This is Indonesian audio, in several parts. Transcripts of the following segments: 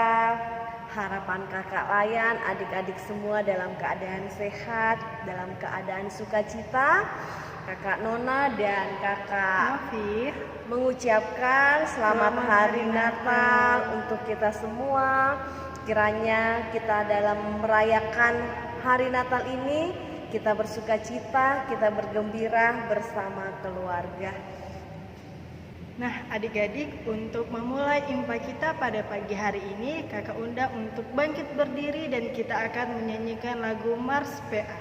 kakak. Harapan kakak Layan, adik-adik semua dalam keadaan sehat, dalam keadaan sukacita. Kakak Nona dan kakak Novi mengucapkan selamat hari Natal untuk kita semua. Kiranya kita dalam merayakan hari Natal ini, kita bersukacita, kita bergembira bersama keluarga. Nah, adik-adik, untuk memulai impa kita pada pagi hari ini, kakak undang untuk bangkit berdiri dan kita akan menyanyikan lagu Mars PA.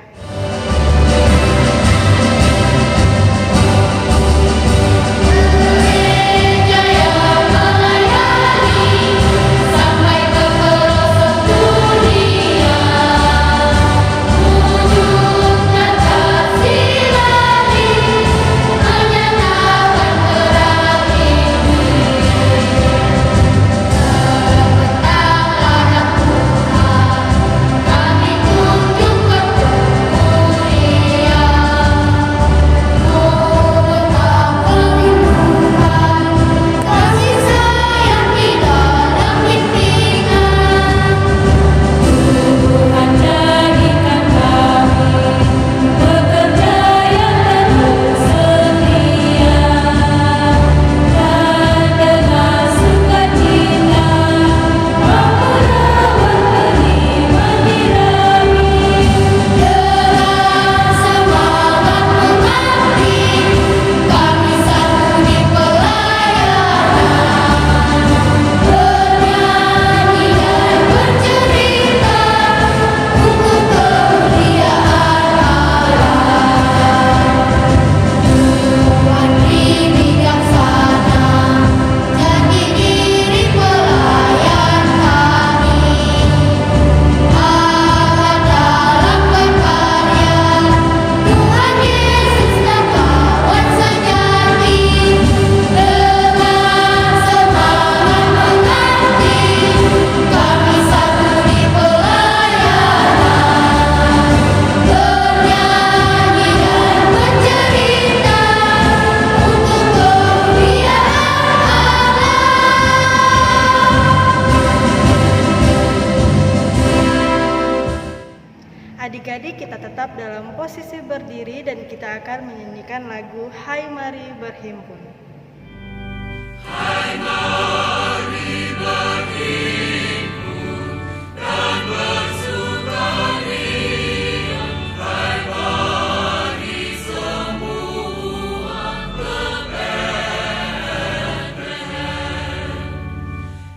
Adik-adik, kita tetap dalam posisi berdiri dan kita akan menyanyikan lagu Hai Mari Berhimpun. Hai mari berhimpun dan bersukaria, hai mari semua ke Betlehem.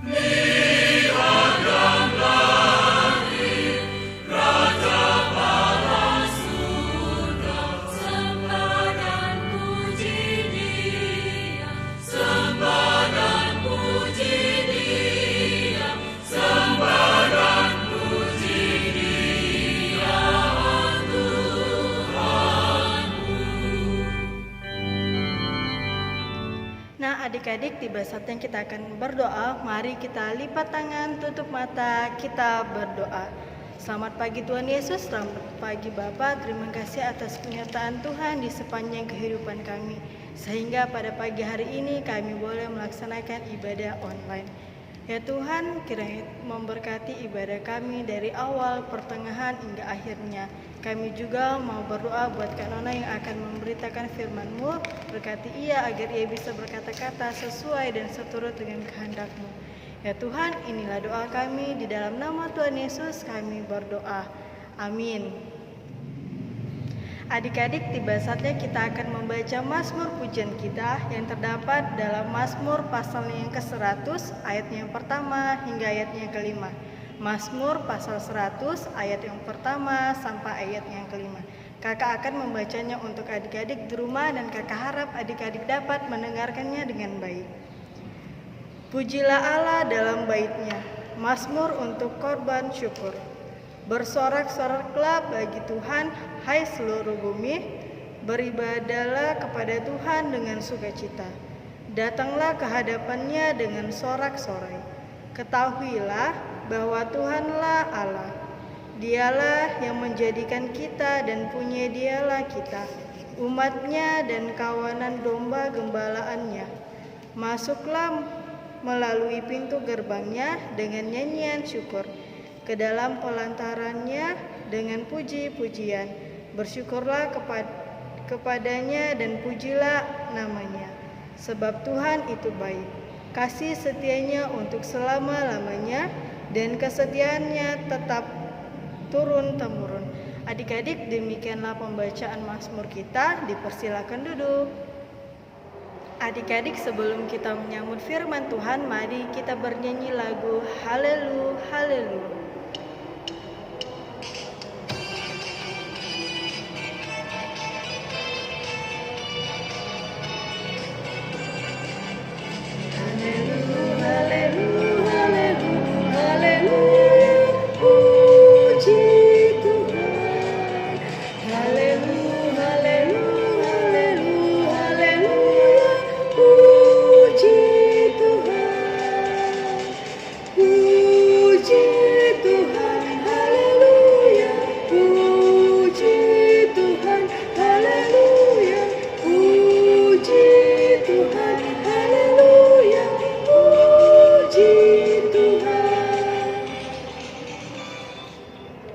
Lihat yang lahir Raja Allah surga, sembah dan puji Dia, sembah dan puji Dia, sembah dan puji Dia Tuhanmu. Nah, adik-adik, tiba saatnya kita akan berdoa. Mari kita lipat tangan, tutup mata, kita berdoa. Selamat pagi Tuhan Yesus, selamat pagi Bapa. Terima kasih atas penyertaan Tuhan di sepanjang kehidupan kami, sehingga pada pagi hari ini kami boleh melaksanakan ibadah online. Ya Tuhan, kiranya memberkati ibadah kami dari awal, pertengahan, hingga akhirnya. Kami juga mau berdoa buat Kak Nona yang akan memberitakan firman-Mu. Berkati ia agar ia bisa berkata-kata sesuai dan seturut dengan kehendak-Mu. Ya Tuhan, inilah doa kami, di dalam nama Tuhan Yesus kami berdoa. Amin. Adik-adik, tiba saatnya kita akan membaca Mazmur pujian kita yang terdapat dalam Mazmur pasal yang ke-100 ayatnya yang pertama hingga ayatnya yang kelima. Mazmur pasal 100 ayat yang pertama sampai ayat yang kelima. Kakak akan membacanya untuk adik-adik di rumah dan kakak harap adik-adik dapat mendengarkannya dengan baik. Pujilah Allah dalam bait-Nya, Mazmur untuk korban syukur. Bersorak-soraklah bagi Tuhan, hai seluruh bumi, beribadahlah kepada Tuhan dengan sukacita. Datanglah ke hadapan-Nya dengan sorak-sorai. Ketahuilah bahwa Tuhanlah Allah. Dialah yang menjadikan kita dan punya Dialah kita, umat-Nya dan kawanan domba gembalaannya. melalui pintu gerbangnya dengan nyanyian syukur, ke dalam pelantarannya dengan puji-pujian. Bersyukurlah kepadanya dan pujilah namanya, sebab Tuhan itu baik. Kasih setianya untuk selama-lamanya, dan kesetiaannya tetap turun-temurun. Adik-adik, demikianlah pembacaan Mazmur kita. Dipersilakan duduk. Adik-adik, sebelum kita menyambut firman Tuhan, mari kita bernyanyi lagu Haleluya, Haleluya.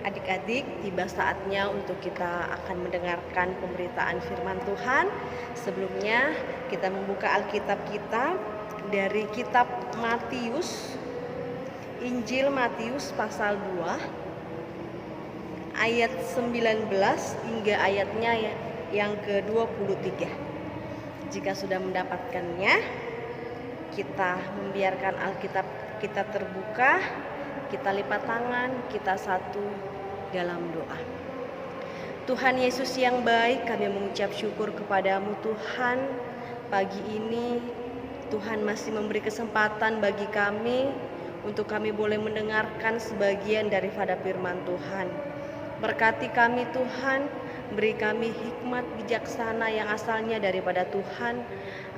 Adik-adik, tiba saatnya untuk kita akan mendengarkan pemberitaan firman Tuhan. Sebelumnya kita membuka Alkitab kita dari kitab Matius, Injil Matius pasal 2 ayat 19 hingga ayatnya yang ke-23. Jika sudah mendapatkannya, kita membiarkan Alkitab kita terbuka, kita lipat tangan, kita satu dalam doa. Tuhan Yesus yang baik, kami mengucap syukur kepadamu Tuhan. Pagi ini Tuhan masih memberi kesempatan bagi kami untuk kami boleh mendengarkan sebagian daripada firman Tuhan. Berkati kami Tuhan, beri kami hikmat bijaksana yang asalnya daripada Tuhan,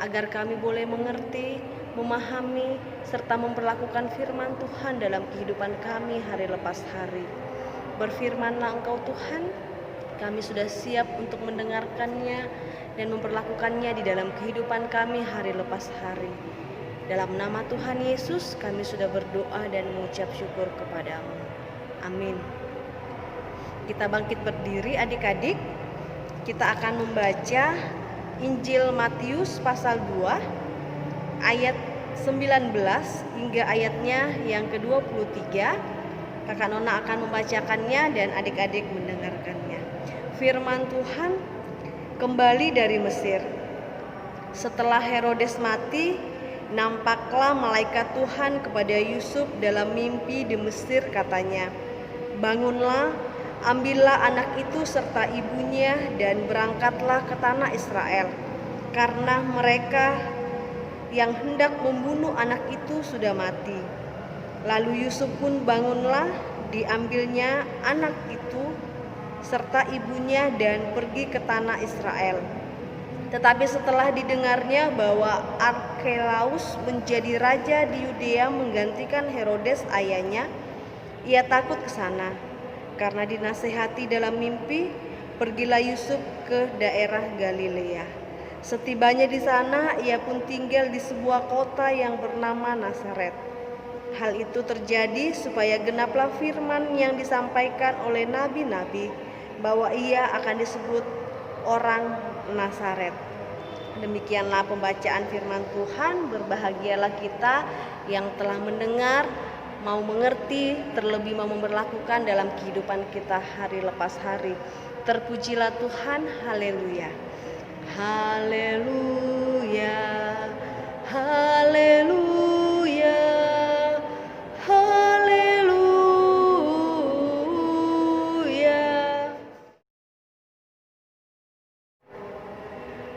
agar kami boleh mengerti, memahami, serta memperlakukan firman Tuhan dalam kehidupan kami hari lepas hari. Berfirmanlah Engkau Tuhan, kami sudah siap untuk mendengarkannya dan memperlakukannya di dalam kehidupan kami hari lepas hari. Dalam nama Tuhan Yesus kami sudah berdoa dan mengucap syukur kepadamu. Amin. Kita bangkit berdiri adik-adik. Kita akan membaca Injil Matius pasal 2 ayat 19 hingga ayatnya yang ke-23. Kakak Nona akan membacakannya dan adik-adik mendengarkannya. Firman Tuhan, kembali dari Mesir. Setelah Herodes mati, nampaklah malaikat Tuhan kepada Yusuf dalam mimpi di Mesir, katanya, "Bangunlah, ambillah anak itu serta ibunya dan berangkatlah ke tanah Israel, karena mereka yang hendak membunuh anak itu sudah mati." Lalu Yusuf pun bangunlah, diambilnya anak itu serta ibunya dan pergi ke tanah Israel. Tetapi setelah didengarnya bahwa Arkelaus menjadi raja di Yudea menggantikan Herodes ayahnya, ia takut ke sana. Karena dinasehati dalam mimpi, pergilah Yusuf ke daerah Galilea. Setibanya di sana, ia pun tinggal di sebuah kota yang bernama Nazaret. Hal itu terjadi supaya genaplah firman yang disampaikan oleh nabi-nabi, bahwa ia akan disebut orang Nazaret. Demikianlah pembacaan firman Tuhan. Berbahagialah kita yang telah mendengar, mau mengerti, terlebih mau memperlakukan dalam kehidupan kita hari lepas hari. Terpujilah Tuhan, haleluya. Haleluya, haleluya, haleluya.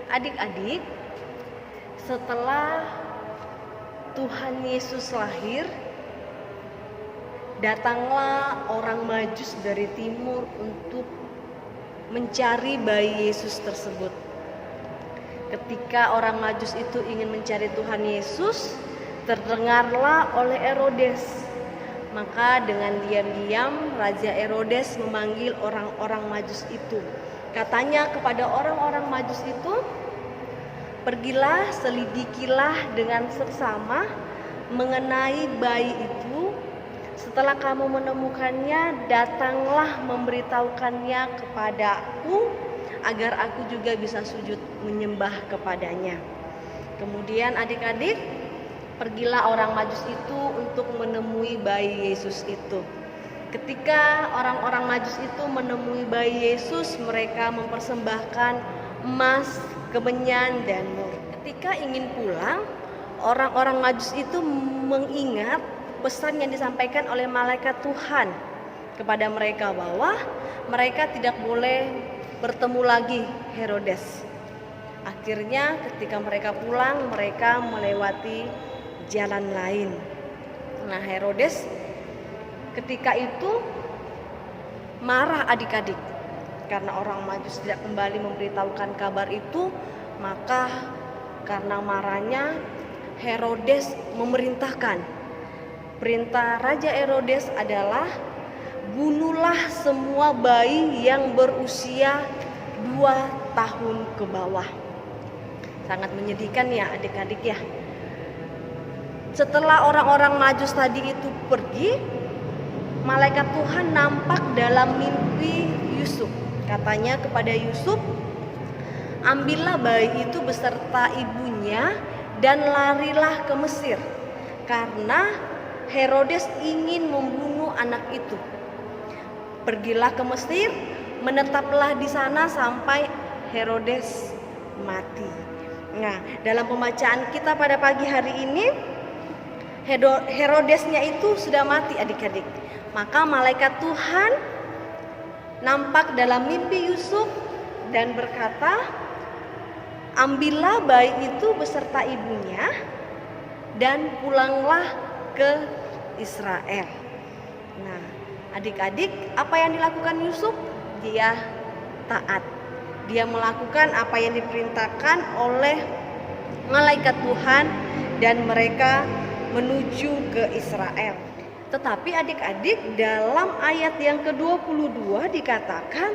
Adik-adik, setelah Tuhan Yesus lahir, datanglah orang Majus dari timur untuk mencari bayi Yesus tersebut. Ketika orang Majus itu ingin mencari Tuhan Yesus, terdengarlah oleh Herodes. Maka dengan diam-diam Raja Herodes memanggil orang-orang Majus itu. Katanya kepada orang-orang Majus itu, "Pergilah, selidikilah dengan seksama mengenai bayi itu, setelah kamu menemukannya, datanglah memberitahukannya kepadaku agar aku juga bisa sujud menyembah kepadanya. Kemudian adik-adik, pergilah orang Majus itu untuk menemui bayi Yesus itu. Ketika orang-orang Majus itu menemui bayi Yesus, mereka mempersembahkan emas, kemenyan, dan mur. Ketika ingin pulang, orang-orang Majus itu mengingat pesan yang disampaikan oleh malaikat Tuhan kepada mereka bahwa mereka tidak boleh bertemu lagi Herodes. Akhirnya ketika mereka pulang, mereka melewati jalan lain. Nah, Herodes ketika itu marah adik-adik karena orang Majus tidak kembali memberitahukan kabar itu. Maka karena marahnya, Herodes memerintahkan, perintah Raja Herodes adalah bunuhlah semua bayi yang berusia 2 tahun ke bawah. Sangat menyedihkan ya adik-adik ya. Setelah orang-orang Majus tadi itu pergi, malaikat Tuhan nampak dalam mimpi Yusuf. Katanya kepada Yusuf, ambillah bayi itu beserta ibunya dan larilah ke Mesir, karena Herodes ingin membunuh anak itu. Pergilah ke Mesir, menetaplah di sana sampai Herodes mati. Nah, dalam pembacaan kita pada pagi hari ini, Herodesnya itu sudah mati adik-adik. Maka malaikat Tuhan nampak dalam mimpi Yusuf dan berkata, ambillah bayi itu beserta ibunya dan pulanglah ke Israel. Nah, adik-adik, apa yang dilakukan Yusuf? Dia taat. Dia melakukan apa yang diperintahkan oleh malaikat Tuhan dan mereka menuju ke Israel. Tetapi adik-adik, dalam ayat yang ke-22 dikatakan,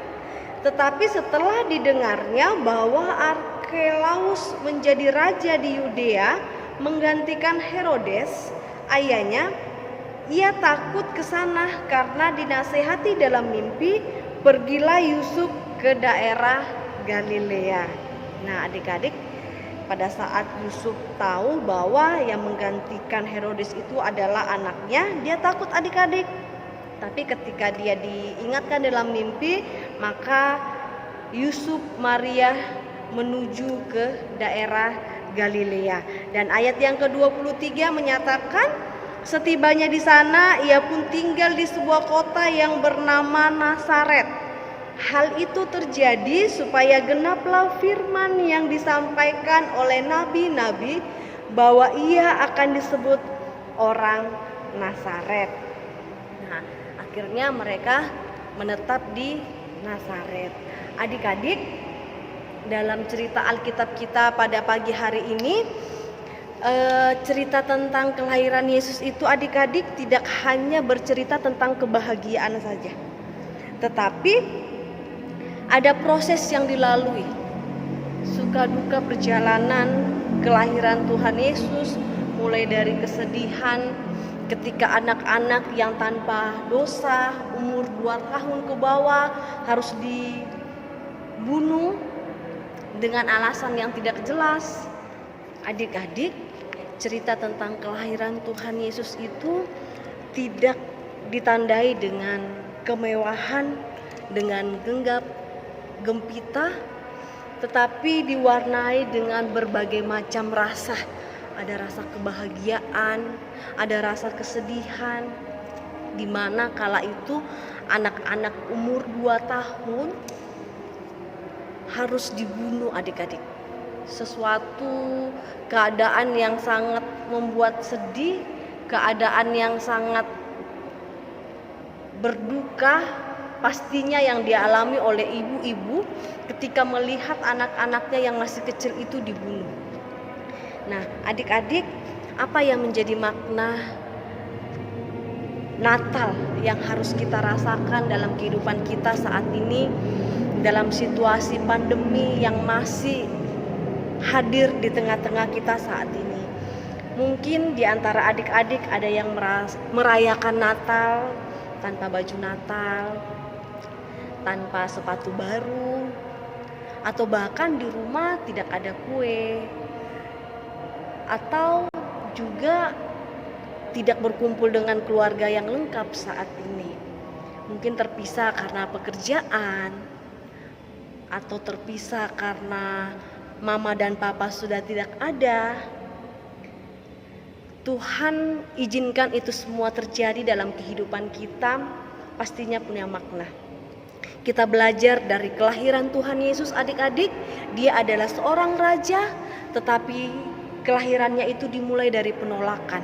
tetapi setelah didengarnya bahwa Arkelaus menjadi raja di Yudea menggantikan Herodes, ayahnya, ia takut ke sana karena dinasehati dalam mimpi, pergilah Yusuf ke daerah Galilea. Nah, adik-adik, pada saat Yusuf tahu bahwa yang menggantikan Herodes itu adalah anaknya, dia takut adik-adik. Tapi ketika dia diingatkan dalam mimpi, maka Yusuf Maria menuju ke daerah Galilea. Dan ayat yang ke-23 menyatakan, setibanya di sana ia pun tinggal di sebuah kota yang bernama Nazaret. Hal itu terjadi supaya genaplah firman yang disampaikan oleh nabi-nabi bahwa ia akan disebut orang Nazaret. Nah, akhirnya mereka menetap di Nazaret. Adik-adik, dalam cerita Alkitab kita pada pagi hari ini, cerita tentang kelahiran Yesus itu adik-adik tidak hanya bercerita tentang kebahagiaan saja, tetapi ada proses yang dilalui, suka duka perjalanan kelahiran Tuhan Yesus, mulai dari kesedihan ketika anak-anak yang tanpa dosa umur 2 tahun ke bawah harus dibunuh dengan alasan yang tidak jelas. Adik-adik, cerita tentang kelahiran Tuhan Yesus itu tidak ditandai dengan kemewahan, dengan genggam gempita, tetapi diwarnai dengan berbagai macam rasa. Ada rasa kebahagiaan, ada rasa kesedihan, di mana kala itu anak-anak umur 2 tahun harus dibunuh adik-adik. Sesuatu keadaan yang sangat membuat sedih, keadaan yang sangat berduka pastinya yang dialami oleh ibu-ibu ketika melihat anak-anaknya yang masih kecil itu dibunuh. Nah, adik-adik, apa yang menjadi makna Natal yang harus kita rasakan dalam kehidupan kita saat ini, dalam situasi pandemi yang masih hadir di tengah-tengah kita saat ini? Mungkin di antara adik-adik ada yang merayakan Natal tanpa baju Natal, tanpa sepatu baru, atau bahkan di rumah tidak ada kue, atau juga tidak berkumpul dengan keluarga yang lengkap saat ini. Mungkin terpisah karena pekerjaan, atau terpisah karena mama dan papa sudah tidak ada. Tuhan izinkan itu semua terjadi dalam kehidupan kita, pastinya punya makna. Kita belajar dari kelahiran Tuhan Yesus adik-adik. Dia adalah seorang raja, tetapi kelahirannya itu dimulai dari penolakan.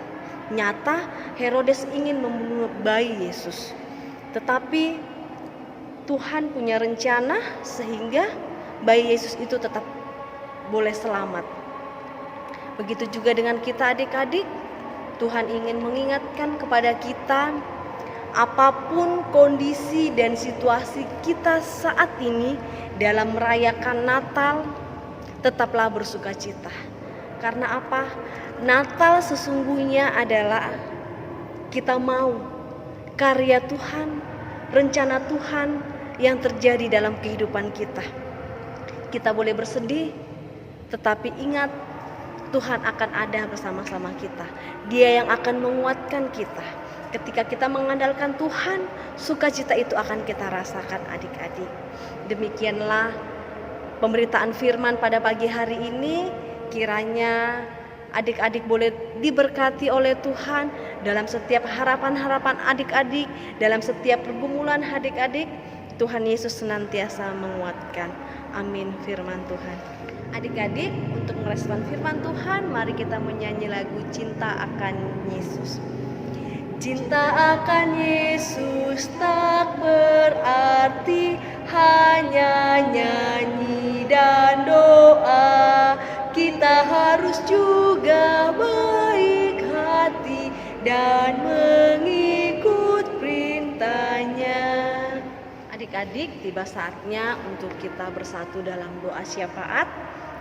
Nyata Herodes ingin membunuh bayi Yesus, tetapi Tuhan punya rencana sehingga bayi Yesus itu tetap boleh selamat. Begitu juga dengan kita adik-adik. Tuhan ingin mengingatkan kepada kita, apapun kondisi dan situasi kita saat ini dalam merayakan Natal, tetaplah bersukacita. Karena apa? Natal sesungguhnya adalah kita mau karya Tuhan, rencana Tuhan yang terjadi dalam kehidupan kita. Kita boleh bersedih, tetapi ingat, Tuhan akan ada bersama-sama kita. Dia yang akan menguatkan kita. Ketika kita mengandalkan Tuhan, sukacita itu akan kita rasakan adik-adik. Demikianlah pemberitaan firman pada pagi hari ini. Kiranya adik-adik boleh diberkati oleh Tuhan dalam setiap harapan-harapan adik-adik, dalam setiap pergumulan adik-adik. Tuhan Yesus senantiasa menguatkan. Amin firman Tuhan. Adik-adik, untuk merespon firman Tuhan, mari kita menyanyi lagu Cinta Akan Yesus. Cinta akan Yesus tak berarti hanya nyanyi dan doa. Kita harus juga baik hati dan mengikut perintahnya. Adik-adik, tiba saatnya untuk kita bersatu dalam doa syafaat.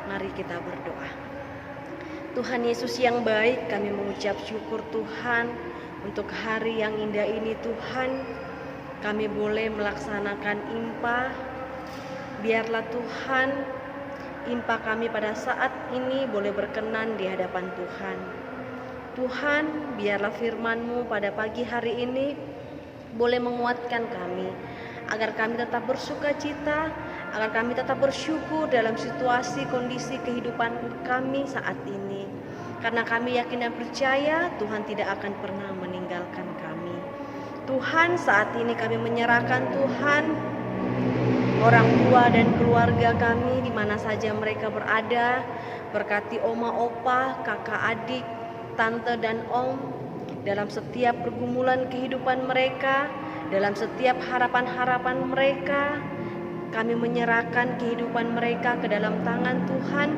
Mari kita berdoa. Tuhan Yesus yang baik, kami mengucap syukur Tuhan untuk hari yang indah ini Tuhan. Kami boleh melaksanakan impa. Biarlah Tuhan, impa kami pada saat ini boleh berkenan di hadapan Tuhan. Tuhan, biarlah firman-Mu pada pagi hari ini boleh menguatkan kami, agar kami tetap bersukacita, agar kami tetap bersyukur dalam situasi kondisi kehidupan kami saat ini. Karena kami yakin dan percaya Tuhan tidak akan pernah meninggalkan kami. Tuhan, saat ini kami menyerahkan Tuhan orang tua dan keluarga kami di mana saja mereka berada. Berkati oma, opa, kakak, adik, tante dan om dalam setiap pergumulan kehidupan mereka, dalam setiap harapan-harapan mereka. Kami menyerahkan kehidupan mereka ke dalam tangan Tuhan.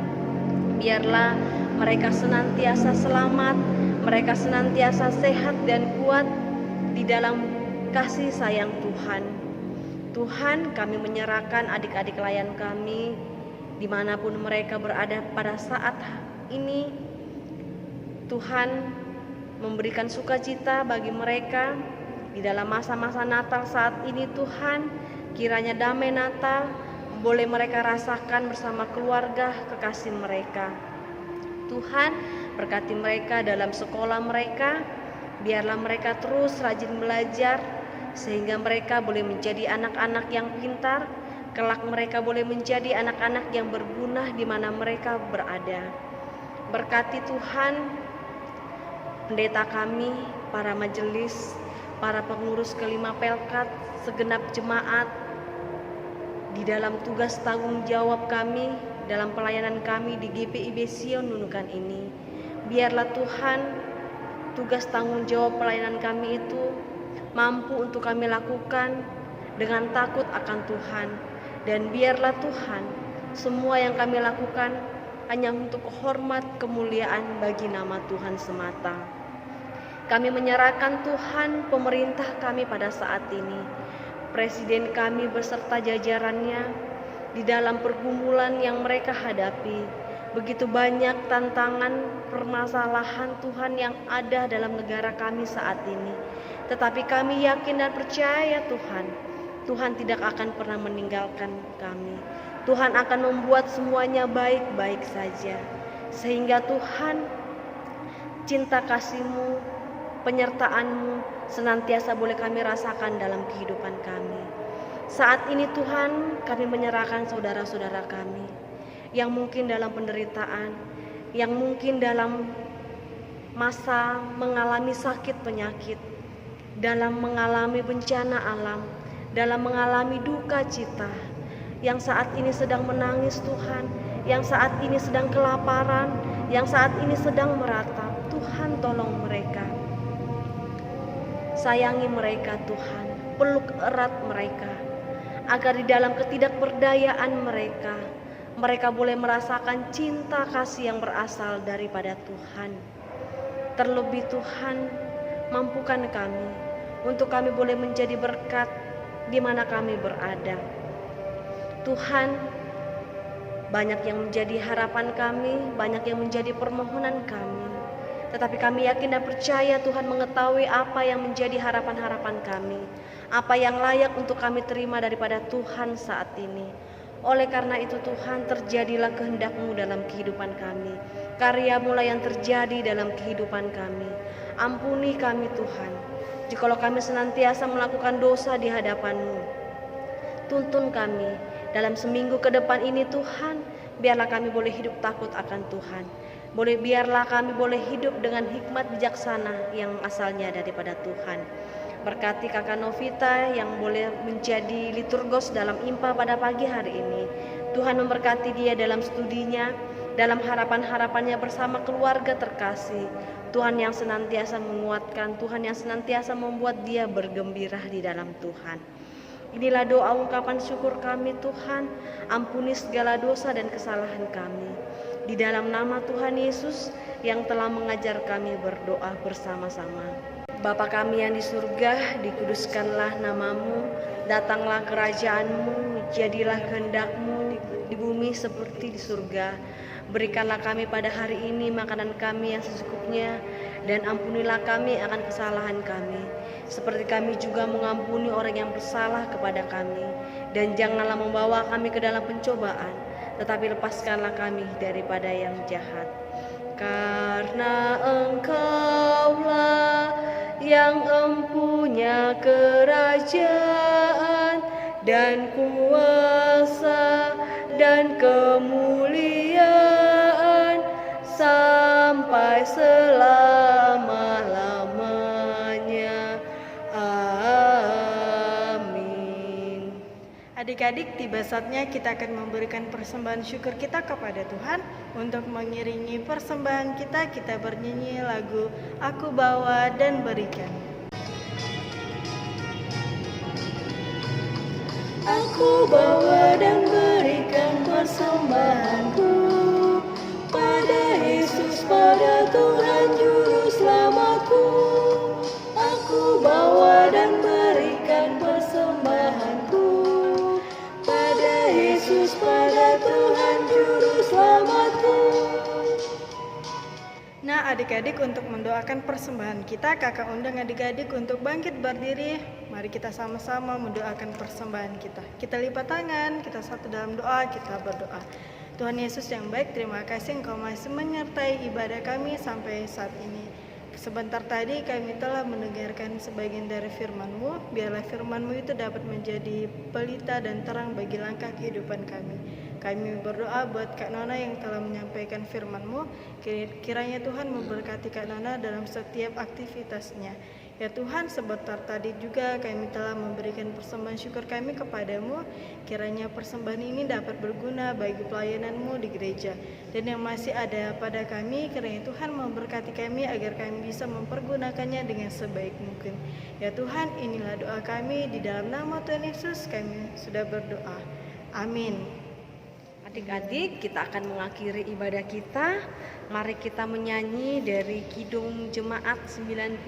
Biarlah mereka senantiasa selamat, mereka senantiasa sehat dan kuat di dalam kasih sayang Tuhan. Tuhan, kami menyerahkan adik-adik layan kami dimanapun mereka berada pada saat ini. Tuhan, memberikan sukacita bagi mereka di dalam masa-masa Natal saat ini Tuhan. Kiranya damai Natal boleh mereka rasakan bersama keluarga kekasih mereka. Tuhan, berkati mereka dalam sekolah mereka. Biarlah mereka terus rajin belajar, sehingga mereka boleh menjadi anak-anak yang pintar. Kelak mereka boleh menjadi anak-anak yang berguna di mana mereka berada. Berkati Tuhan pendeta kami, para majelis, para pengurus kelima Pelkat, segenap jemaat di dalam tugas tanggung jawab kami, dalam pelayanan kami di GPIB Sion Nunukan ini. Biarlah Tuhan, tugas tanggung jawab pelayanan kami itu mampu untuk kami lakukan dengan takut akan Tuhan. Dan biarlah Tuhan, semua yang kami lakukan hanya untuk hormat kemuliaan bagi nama Tuhan semata. Kami menyerahkan Tuhan pemerintah kami pada saat ini, Presiden kami beserta jajarannya di dalam pergumulan yang mereka hadapi. Begitu banyak tantangan, permasalahan Tuhan yang ada dalam negara kami saat ini. Tetapi kami yakin dan percaya Tuhan tidak akan pernah meninggalkan kami. Tuhan akan membuat semuanya baik-baik saja. Sehingga Tuhan, cinta kasih-Mu, penyertaan-Mu senantiasa boleh kami rasakan dalam kehidupan kami. Saat ini Tuhan, kami menyerahkan saudara-saudara kami yang mungkin dalam penderitaan, yang mungkin dalam masa mengalami sakit penyakit, dalam mengalami bencana alam, dalam mengalami duka cita, yang saat ini sedang menangis Tuhan, yang saat ini sedang kelaparan, yang saat ini sedang meratap. Tuhan, tolong mereka, sayangi mereka Tuhan, peluk erat mereka, agar di dalam ketidakberdayaan mereka boleh merasakan cinta kasih yang berasal daripada Tuhan. Terlebih Tuhan, mampukan kami untuk kami boleh menjadi berkat di mana kami berada. Tuhan, banyak yang menjadi harapan kami, banyak yang menjadi permohonan kami. Tetapi kami yakin dan percaya Tuhan mengetahui apa yang menjadi harapan-harapan kami, apa yang layak untuk kami terima daripada Tuhan saat ini. Oleh karena itu Tuhan, terjadilah kehendak-Mu dalam kehidupan kami. Karya-Mu lah yang terjadi dalam kehidupan kami. Ampuni kami Tuhan, jikalau kami senantiasa melakukan dosa di hadapan-Mu. Tuntun kami dalam seminggu ke depan ini Tuhan, biarlah kami boleh hidup takut akan Tuhan. Biarlah kami boleh hidup dengan hikmat bijaksana yang asalnya daripada Tuhan. Berkati kakak Novita yang boleh menjadi liturgos dalam IMPA pada pagi hari ini. Tuhan memberkati dia dalam studinya, dalam harapan-harapannya bersama keluarga terkasih. Tuhan yang senantiasa menguatkan, Tuhan yang senantiasa membuat dia bergembira di dalam Tuhan. Inilah doa ungkapan syukur kami Tuhan, ampuni segala dosa dan kesalahan kami. Di dalam nama Tuhan Yesus yang telah mengajar kami berdoa bersama-sama. Bapa kami yang di surga, dikuduskanlah nama-Mu, datanglah kerajaan-Mu, jadilah kehendak-Mu di bumi seperti di surga. Berikanlah kami pada hari ini makanan kami yang secukupnya, dan ampunilah kami akan kesalahan kami, seperti kami juga mengampuni orang yang bersalah kepada kami. Dan janganlah membawa kami ke dalam pencobaan, tetapi lepaskanlah kami daripada yang jahat. Karena Engkaulah yang empunya kerajaan dan kuasa dan kemuliaan sampai selama-lamanya. Amin. Adik-adik, tiba saatnya kita akan memberikan persembahan syukur kita kepada Tuhan. Untuk mengiringi persembahan kita bernyanyi lagu Aku Bawa dan Berikan. Aku bawa dan berikan persembahanku pada Yesus, pada Tuhan Juru Selamatku. Aku bawa dan berikan persembahanku pada Yesus, pada Tuhan Juru Selamatku. Nah adik-adik, untuk mendoakan persembahan kita, kakak undang adik-adik untuk bangkit berdiri. Mari kita sama-sama mendoakan persembahan kita. Kita lipat tangan, kita satu dalam doa, kita berdoa. Tuhan Yesus yang baik, terima kasih Engkau masih menyertai ibadah kami sampai saat ini. Sebentar tadi kami telah mendengarkan sebagian dari firman-Mu. Biarlah firman-Mu itu dapat menjadi pelita dan terang bagi langkah kehidupan kami. Kami berdoa buat Kak Nona yang telah menyampaikan firman-Mu. Kiranya Tuhan memberkati Kak Nona dalam setiap aktivitasnya. Ya Tuhan, sebentar tadi juga kami telah memberikan persembahan syukur kami kepadamu. Kiranya persembahan ini dapat berguna bagi pelayanan-Mu di gereja. Dan yang masih ada pada kami, kiranya Tuhan memberkati kami agar kami bisa mempergunakannya dengan sebaik mungkin. Ya Tuhan, inilah doa kami, di dalam nama Tuhan Yesus kami sudah berdoa. Amin. Adik-adik, kita akan mengakhiri ibadah kita. Mari kita menyanyi dari Kidung Jemaat 99,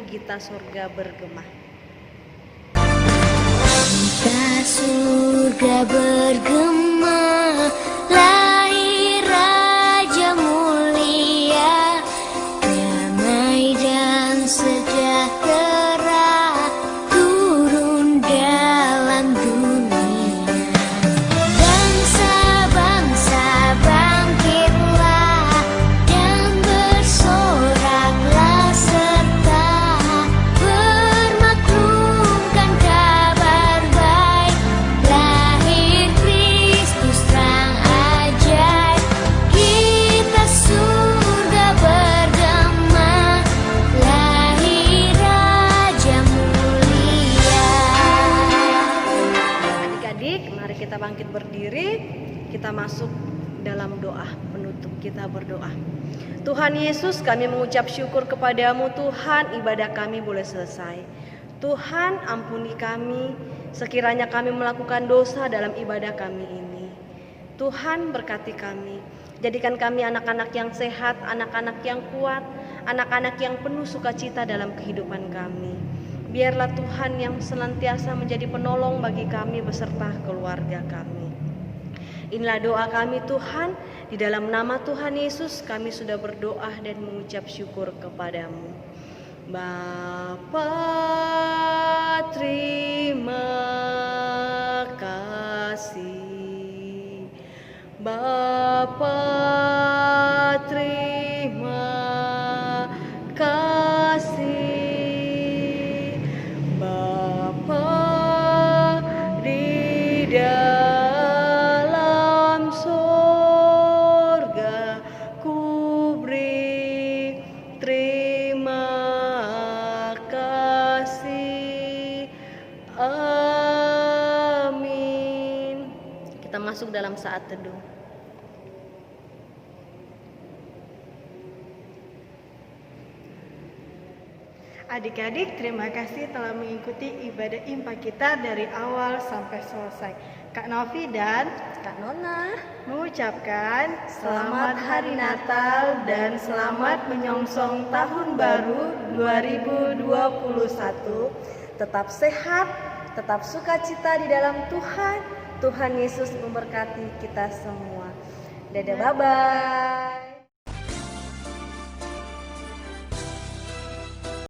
Gita Surga Bergema. Gita surga bergema, lahir bangkit berdiri, kita masuk dalam doa penutup. Kita berdoa. Tuhan Yesus, kami mengucap syukur kepadamu Tuhan, ibadah kami boleh selesai. Tuhan, ampuni kami sekiranya kami melakukan dosa dalam ibadah kami ini. Tuhan, berkati kami. Jadikan kami anak-anak yang sehat, anak-anak yang kuat, anak-anak yang penuh sukacita dalam kehidupan kami. Biarlah Tuhan yang senantiasa menjadi penolong bagi kami beserta keluarga kami. Inilah doa kami Tuhan, di dalam nama Tuhan Yesus kami sudah berdoa dan mengucap syukur kepadamu. Bapa, terima kasih. Bapa, terima kasih. Bapa di dalam sorga, ku beri terima kasih. Amin. Kita masuk dalam saat teduh. Adik-adik, terima kasih telah mengikuti ibadah impak kita dari awal sampai selesai. Kak Novi dan Kak Nona mengucapkan selamat Hari Natal dan selamat menyongsong Tahun Baru 2021. tetap sehat, tetap sukacita di dalam Tuhan. Tuhan Yesus memberkati kita semua. Dadah, bye-bye.